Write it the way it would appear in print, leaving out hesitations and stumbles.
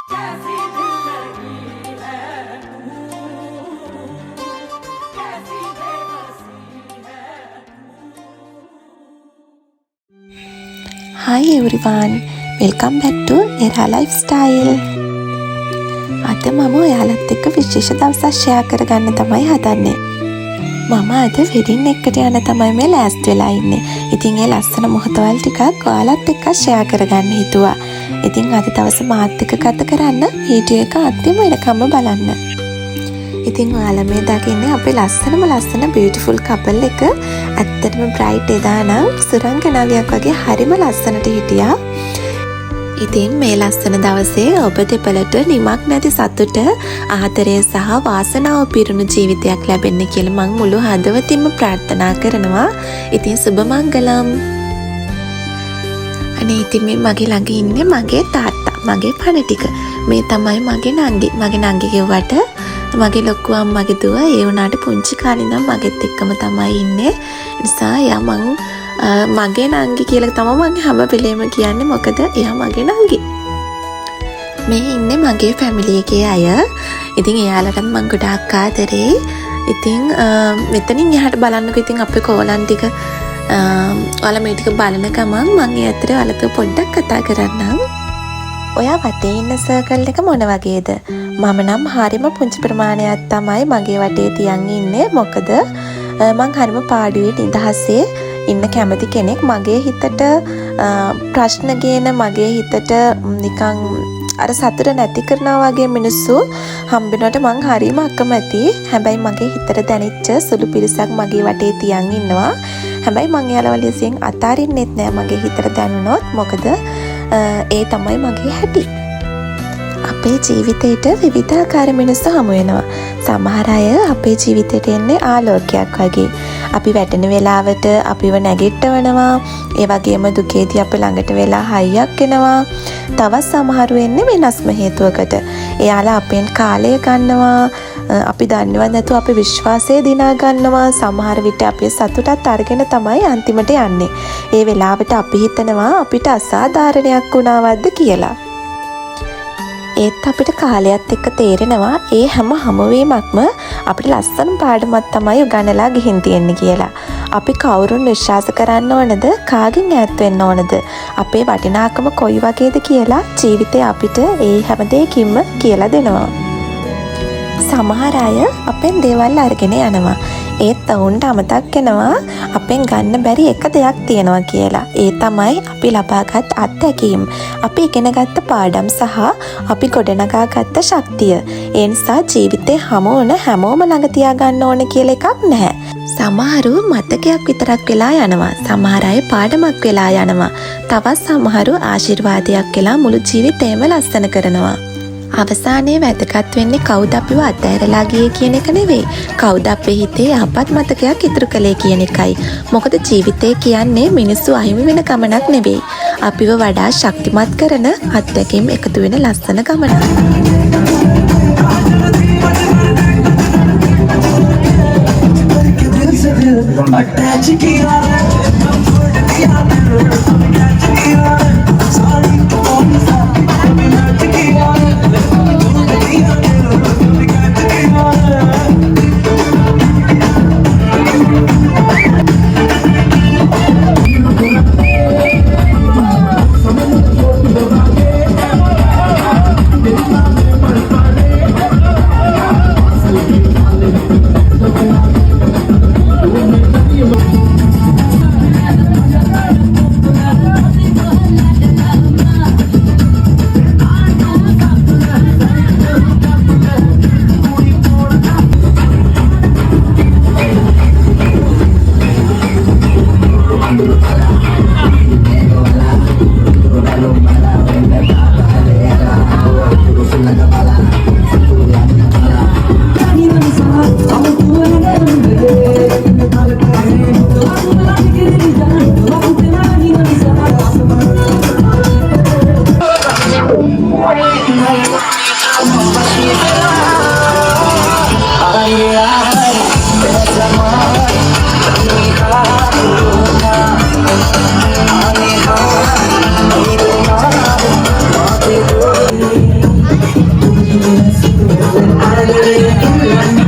कैसी दिल लगी है तू, कैसी बेबसी है तू। Hi everyone, welcome back to Era Lifestyle. අද මම ඔයාලත් එක්ක විශේෂ දවසක් ෂෙයා කරගන්න තමයි හදන්නේ. මම අද වෙඩින් එකට යන තමයි මේ ලෑස්ති වෙලා ඉන්නේ. ඉතින් ඒ ලස්සන මොහොතවල් ටිකක් ඔයාලත් එක්ක ෂෙයා කරගන්න හිතුවා. ඉතින් අද දවස මාත් එක්ක ගත කරන්න වීඩියෝ එක අන්තිම වෙනකම්ම බලන්න. ඉතින් ඔයාලා මේ දකින්නේ අපේ ලස්සන බියුටිෆුල් කපල් එක. ඇත්තටම බ්‍රයිට් එදා නම් සුරංගනාවියක් වගේ හරිම ලස්සනට හිටියා. ඉතින් මේ ලස්සන දවසේ ඔබ දෙපළට නිමක් නැති සතුට, ආදරය සහ වාසනාව පිරුණු ජීවිතයක් ලැබෙන්න කියලා මම මුළු හදවතින්ම ප්‍රාර්ථනා කරනවා. ඉතින් සුබ මංගලම්. අනේ ඉතින් මේ මගේ ළඟ ඉන්නේ මගේ තාත්තා, මගේ පණ ටික. මේ තමයි මගේ නංගි. මගේ නංගි කිව්වට මගේ ලොකු අම්මගේ දුව. ඒ වුණාට පුංචි කාලේ ඉඳන් මගෙත් එක්කම තමයි ඉන්නේ. ඒ නිසා එයා මගේ නංගි කියලා තමයි මම හැම වෙලේම කියන්නේ. මොකද එයා මගේ නංගි. මේ ඉන්නේ මගේ ෆැමිලි එකේ අය. ඉතින් එයාලටත් මම ගොඩාක් ආදරේ. ඉතින් මෙතනින් එහාට බලන්නකෝ. ඉතින් අපේ කෝලන් ටික ඔයාලා මේ ටික බලන ගමන් මම ඒ අතරේ ඔයාලට පොඩ්ඩක් කතා කරන්නම්. ඔයා වටේ ඉන්න සර්කල් එක මොන වගේද? මම නම් හරිම පුංචි ප්‍රමාණයක් තමයි මගේ වටේ තියන් ඉන්නේ. මොකද මං හරිම පාඩුවේ නිදහසේ ඉන්න කැමති කෙනෙක්. මගේ හිතට ප්‍රශ්න ගේන, මගේ හිතට නිකන් අර සතුට නැති කරනවා වගේ මිනිස්සු හම්බෙනකොට මං හරිම අකමැති. හැබැයි මගේ හිතට දැනෙච්ච සුළු පිරිසක් මගේ වටේ තියන් ඉන්නවා. හැබැයි මං එයාලව ලෙසින් අතාරින්නෙත් නෑ මගේ හිතට දැනුනොත්. මොකද ඒ තමයි මගේ හැටි. අපේ ජීවිතේට විවිධාකාර මිනිස්සු හමු වෙනවා. සමහර අය අපේ ජීවිතේට එන්නේ ආලෝකයක් වගේ. අපි වැටෙන වෙලාවට අපිව නැගිටවනවා. ඒ වගේම දුකේදී අපේ ළඟට වෙලා හයියක් එනවා. තවත් සමහරු එන්නේ වෙනස්ම හේතුවකට. එයාලා අපෙන් කාලය ගන්නවා. අපි දන්නවත් නැතුව අපේ විශ්වාසය දිනා ගන්නවා. සමහර විට අපේ සතුටත් අරගෙන තමයි අන්තිමට යන්නේ. ඒ වෙලාවට අපි හිතනවා අපිට අසාධාරණයක් වුණාවද්ද කියලා. ඒත් අපිට කාලයත් එක්ක තේරෙනවා ඒ හැම හමුවීමක්ම අපිට ලස්සන පාඩමක් තමයි උගන්වලා ගිහින් තියෙන්නේ කියලා. අපි කවුරුන් විශ්වාස කරන්න ඕනද? කාගෙන් ඈත් වෙන්න ඕනද? අපේ වටිනාකම කොයි වගේද කියලා ජීවිතේ අපිට ඒ හැම දෙයකින්ම කියලා දෙනවා. සමහර අය අපෙන් දේවල් අරගෙන යනවා. ඒත් ඔවුන්ට අමතක් වෙනවා අපෙන් ගන්න බැරි එක දෙයක් තියෙනවා කියලා. ඒ තමයි අපි ලබාගත් අත්දැකීම්, අපි ඉගෙනගත්ත පාඩම් සහ අපි ගොඩනගාගත්ත ශක්තිය. ඒ නිසා ජීවිතේ හමු වුණ හැමෝම ළඟ තියාගන්න ඕන කියලා එකක් නැහැ. සමහරු මතකයක් විතරක් වෙලා යනවා. සමහර අය පාඩමක් වෙලා යනවා. තවත් සමහරු ආශිර්වාදයක් වෙලා මුළු ජීවිතේම ලස්සන කරනවා. අවසානයේ වැදගත් වෙන්නේ කවුද අපිව අත්හැරලා ගියේ කියන එක නෙවෙයි. කවුද අපේ හිතේ යහපත් මතකයක් ඉතුරු කළේ කියන එකයි. මොකද ජීවිතේ කියන්නේ මිනිස්සු අහිමි වෙන ගමනක් නෙවෙයි. අපිව වඩා ශක්තිමත් කරන අත්දැකීම් එකතු වෙන ලස්සන ගමනක්. ආදරේ තුලන්නේ